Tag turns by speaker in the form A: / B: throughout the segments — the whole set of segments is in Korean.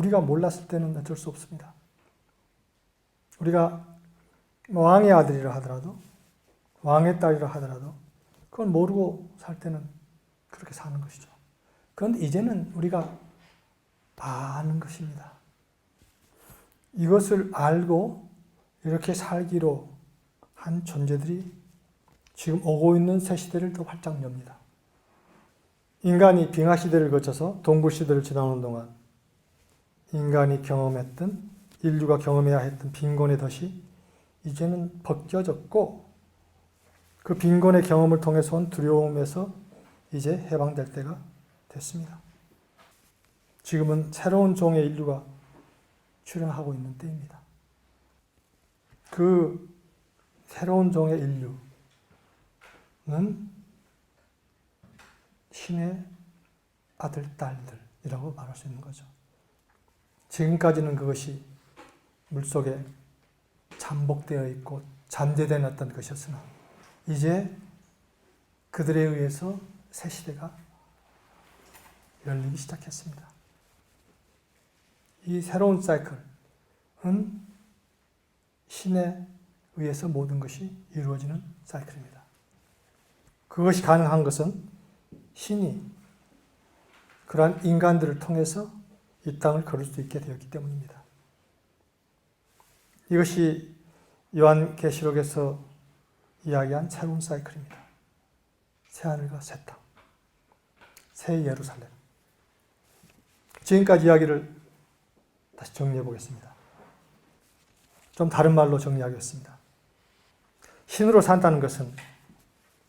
A: 우리가 몰랐을 때는 어쩔 수 없습니다. 우리가 왕의 아들이라 하더라도, 왕의 딸이라 하더라도 그걸 모르고 살 때는 그렇게 사는 것이죠. 그런데 이제는 우리가 아는 것입니다. 이것을 알고 이렇게 살기로 한 존재들이 지금 오고 있는 새 시대를 더 활짝 엽니다. 인간이 빙하 시대를 거쳐서 동굴 시대를 지나오는 동안 인간이 경험했던, 인류가 경험해야 했던 빈곤의 덫이 이제는 벗겨졌고, 그 빈곤의 경험을 통해서 온 두려움에서 이제 해방될 때가 됐습니다. 지금은 새로운 종의 인류가 출현하고 있는 때입니다. 그 새로운 종의 인류는 신의 아들, 딸들이라고 말할 수 있는 거죠. 지금까지는 그것이 물속에 잠복되어 있고 잠재되어 놨던 것이었으나 이제 그들에 의해서 새 시대가 열리기 시작했습니다. 이 새로운 사이클은 신에 의해서 모든 것이 이루어지는 사이클입니다. 그것이 가능한 것은 신이 그러한 인간들을 통해서 이 땅을 걸을 수 있게 되었기 때문입니다. 이것이 요한계시록에서 이야기한 새로운 사이클입니다. 새하늘과 새 땅, 새 예루살렘. 지금까지 이야기를 다시 정리해 보겠습니다. 좀 다른 말로 정리하겠습니다. 신으로 산다는 것은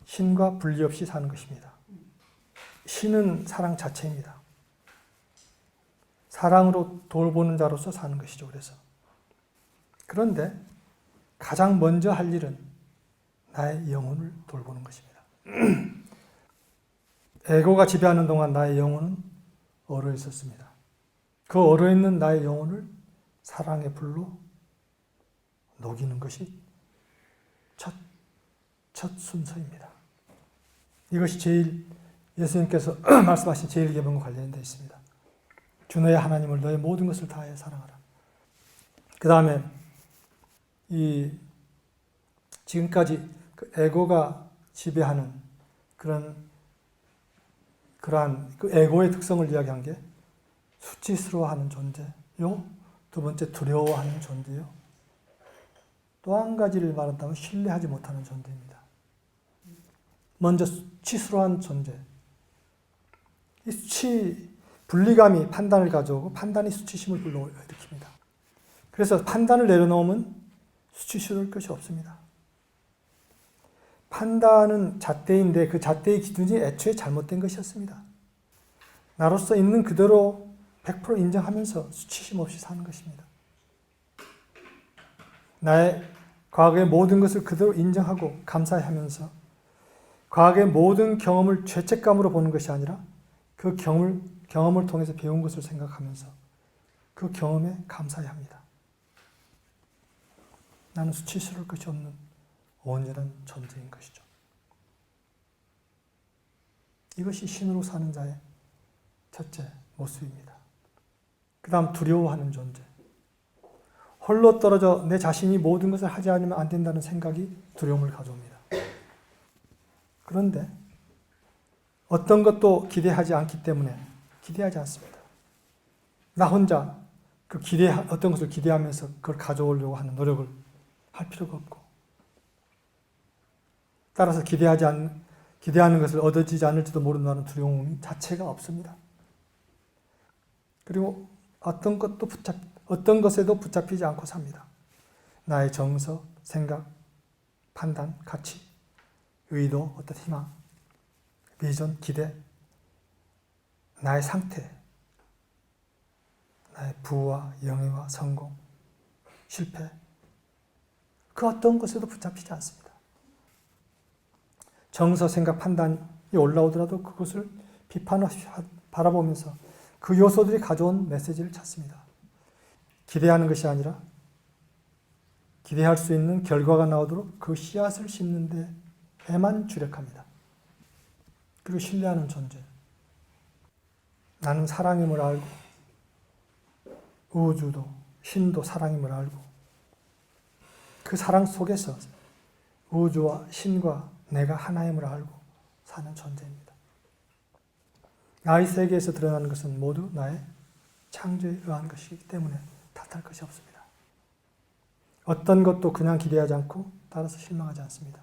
A: 신과 분리 없이 사는 것입니다. 신은 사랑 자체입니다. 사랑으로 돌보는 자로서 사는 것이죠. 그래서 그런데 가장 먼저 할 일은 나의 영혼을 돌보는 것입니다. 에고가 지배하는 동안 나의 영혼은 얼어 있었습니다. 그 얼어 있는 나의 영혼을 사랑의 불로 녹이는 것이 첫 순서입니다. 이것이 제일 예수님께서 말씀하신 제1계명과 관련되어 있습니다. 주 너의 하나님을 너의 모든 것을 다하여 사랑하라. 그 다음에 지금까지 그 에고가 지배하는 그러한 그 에고의 특성을 이야기한 게 수치스러워하는 존재요. 두 번째 두려워하는 존재요. 또 한 가지를 말한다면 신뢰하지 못하는 존재입니다. 먼저 수치스러운 존재. 이 분리감이 판단을 가져오고 판단이 수치심을 불러일으킵니다. 그래서 판단을 내려놓으면 수치스러울 것이 없습니다. 판단은 잣대인데 그 잣대의 기준이 애초에 잘못된 것이었습니다. 나로서 있는 그대로 100% 인정하면서 수치심 없이 사는 것입니다. 나의 과거의 모든 것을 그대로 인정하고 감사하면서 과거의 모든 경험을 죄책감으로 보는 것이 아니라 그 경험을 통해서 배운 것을 생각하면서 그 경험에 감사해야 합니다. 나는 수치스러울 것이 없는 온전한 존재인 것이죠. 이것이 신으로 사는 자의 첫째 모습입니다. 그 다음 두려워하는 존재. 홀로 떨어져 내 자신이 모든 것을 하지 않으면 안 된다는 생각이 두려움을 가져옵니다. 그런데 어떤 것도 기대하지 않기 때문에 기대하지 않습니다. 나 혼자 어떤 것을 기대하면서 그걸 가져오려고 하는 노력을 할 필요가 없고, 따라서 기대하는 것을 얻어지지 않을지도 모른다는 두려움 자체가 없습니다. 그리고 어떤 것에도 붙잡히지 않고 삽니다. 나의 정서, 생각, 판단, 가치, 의도, 어떤 희망, 비전, 기대, 나의 상태, 나의 부와 영예와 성공, 실패, 그 어떤 것에도 붙잡히지 않습니다. 정서, 생각, 판단이 올라오더라도 그것을 바라보면서 그 요소들이 가져온 메시지를 찾습니다. 기대하는 것이 아니라 기대할 수 있는 결과가 나오도록 그 씨앗을 심는 데에만 주력합니다. 그리고 신뢰하는 존재. 나는 사랑임을 알고 우주도 신도 사랑임을 알고 그 사랑 속에서 우주와 신과 내가 하나임을 알고 사는 존재입니다. 나의 세계에서 드러나는 것은 모두 나의 창조에 의한 것이기 때문에 탓할 것이 없습니다. 어떤 것도 그냥 기대하지 않고 따라서 실망하지 않습니다.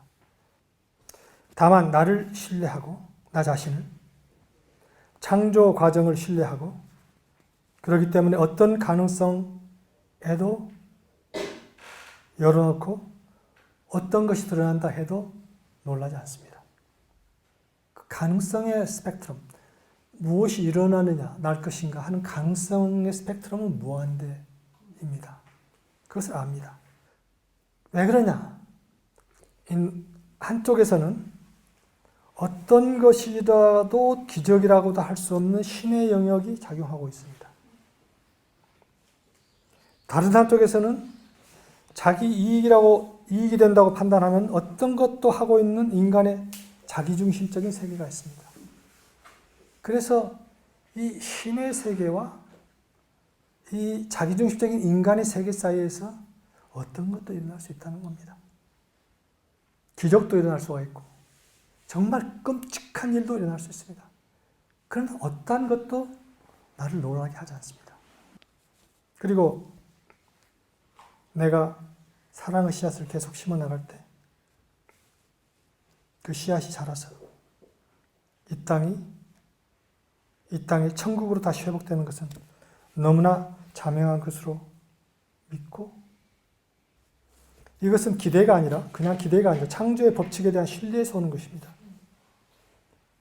A: 다만 나를 신뢰하고 나 자신을 창조 과정을 신뢰하고 그렇기 때문에 어떤 가능성에도 열어놓고 어떤 것이 드러난다 해도 놀라지 않습니다. 그 가능성의 스펙트럼, 무엇이 일어나느냐, 날 것인가 하는 가능성의 스펙트럼은 무한대입니다. 그것을 압니다. 왜 그러냐? 한쪽에서는 어떤 것이라도 기적이라고도 할 수 없는 신의 영역이 작용하고 있습니다. 다른 한쪽에서는 자기 이익이 된다고 판단하면 어떤 것도 하고 있는 인간의 자기중심적인 세계가 있습니다. 그래서 이 신의 세계와 이 자기중심적인 인간의 세계 사이에서 어떤 것도 일어날 수 있다는 겁니다. 기적도 일어날 수가 있고 정말 끔찍한 일도 일어날 수 있습니다. 그러나 어떠한 것도 나를 놀라게 하지 않습니다. 그리고 내가 사랑의 씨앗을 계속 심어 나갈 때 그 씨앗이 자라서 이 땅이 천국으로 다시 회복되는 것은 너무나 자명한 것으로 믿고 이것은 기대가 아니라 그냥 기대가 아니라 창조의 법칙에 대한 신뢰에서 오는 것입니다.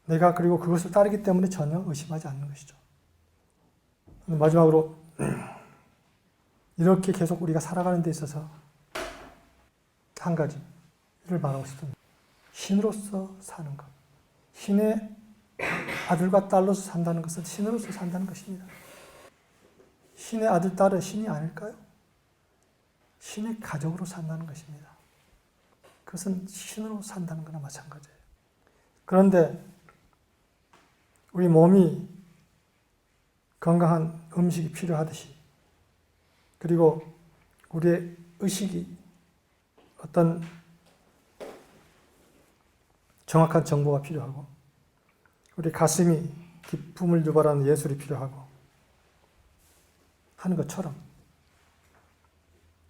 A: 내가 그리고 그것을 따르기 때문에 전혀 의심하지 않는 것이죠. 마지막으로 이렇게 계속 우리가 살아가는 데 있어서 한 가지를 말하고 싶습니다. 신으로서 사는 것. 신의 아들과 딸로서 산다는 것은 신으로서 산다는 것입니다. 신의 아들, 딸은 신이 아닐까요? 신의 가족으로 산다는 것입니다. 그것은 신으로 산다는 거나 마찬가지예요. 그런데 우리 몸이 건강한 음식이 필요하듯이 그리고 우리의 의식이 어떤 정확한 정보가 필요하고 우리 가슴이 기쁨을 유발하는 예술이 필요하고 하는 것처럼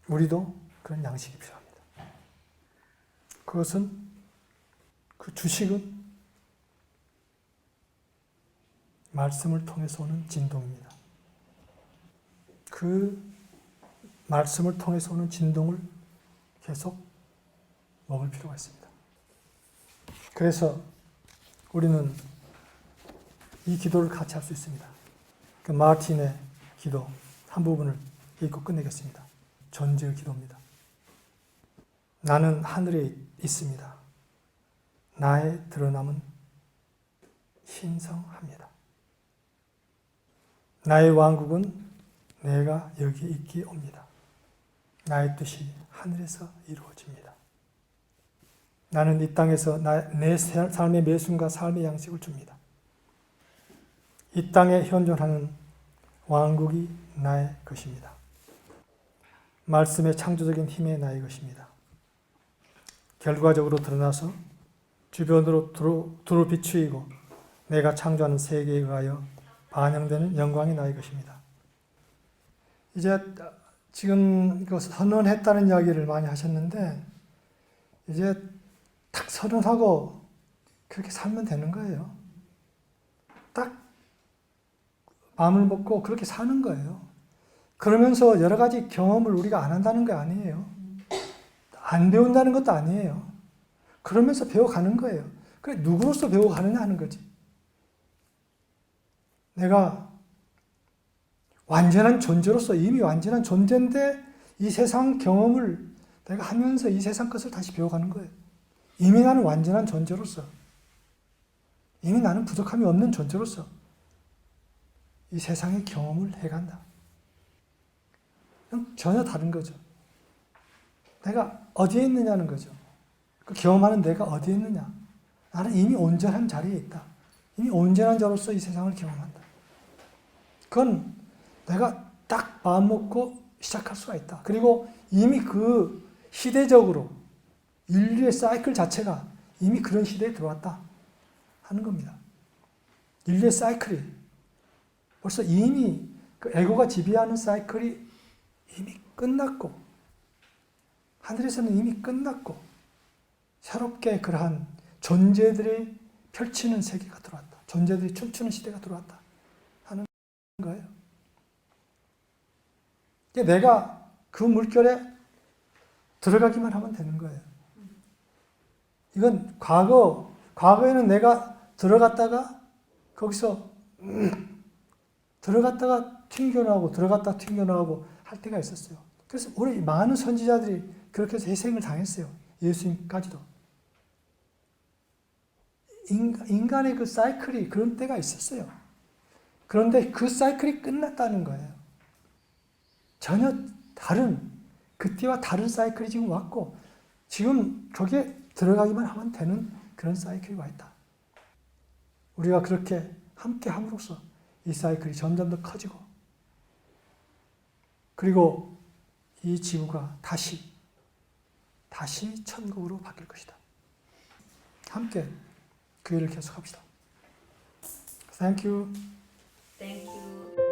A: 우리도 그런 양식이 필요합니다. 그것은 그 주식은 말씀을 통해서 오는 진동입니다. 그 말씀을 통해서 오는 진동을 계속 먹을 필요가 있습니다. 그래서 우리는 이 기도를 같이 할 수 있습니다. 그 마틴의 기도 한 부분을 읽고 끝내겠습니다. 존재의 기도입니다. 나는 하늘에 있습니다. 나의 드러남은 신성합니다. 나의 왕국은 내가 여기 있기옵니다. 나의 뜻이 하늘에서 이루어집니다. 나는 이 땅에서 내 삶의 매순과 삶의 양식을 줍니다. 이 땅에 현존하는 왕국이 나의 것입니다. 말씀의 창조적인 힘이 나의 것입니다. 결과적으로 드러나서 주변으로 두루 비추이고 내가 창조하는 세계에 의하여 반영되는 영광이 나의 것입니다. 이제 지금 선언했다는 이야기를 많이 하셨는데 이제 딱 선언하고 그렇게 살면 되는 거예요. 딱 마음을 먹고 그렇게 사는 거예요. 그러면서 여러 가지 경험을 우리가 안 한다는 게 아니에요. 안 배운다는 것도 아니에요. 그러면서 배워가는 거예요. 그래, 누구로서 배워가느냐 하는 거지. 내가 완전한 존재로서 이미 완전한 존재인데 이 세상 경험을 내가 하면서 이 세상 것을 다시 배워가는 거예요. 이미 나는 완전한 존재로서 이미 나는 부족함이 없는 존재로서 이 세상의 경험을 해간다. 전혀 다른 거죠. 내가 어디에 있느냐는 거죠. 그 경험하는 내가 어디에 있느냐. 나는 이미 온전한 자리에 있다. 이미 온전한 자로서 이 세상을 경험한다. 그건 내가 딱 마음 먹고 시작할 수가 있다. 그리고 이미 그 시대적으로 인류의 사이클 자체가 이미 그런 시대에 들어왔다 하는 겁니다. 인류의 사이클이 벌써 이미 그 에고가 지배하는 사이클이 이미 끝났고 하늘에서는 이미 끝났고 새롭게 그러한 존재들이 펼치는 세계가 들어왔다. 존재들이 춤추는 시대가 들어왔다 하는 거예요. 내가 그 물결에 들어가기만 하면 되는 거예요. 이건 과거에는 내가 들어갔다가 거기서 들어갔다가 튕겨나오고 할 때가 있었어요. 그래서 우리 많은 선지자들이 그렇게 해서 희생을 당했어요. 예수님까지도. 인간의 그 사이클이 그런 때가 있었어요. 그런데 그 사이클이 끝났다는 거예요. 전혀 다른, 그때와 다른 사이클이 지금 왔고, 지금 저게 들어가기만 하면 되는 그런 사이클이 와 있다. 우리가 그렇게 함께 함으로써 이 사이클이 점점 더 커지고, 그리고 이 지구가 다시 천국으로 바뀔 것이다. 함께 그 일을 계속합시다. Thank you.
B: Thank you.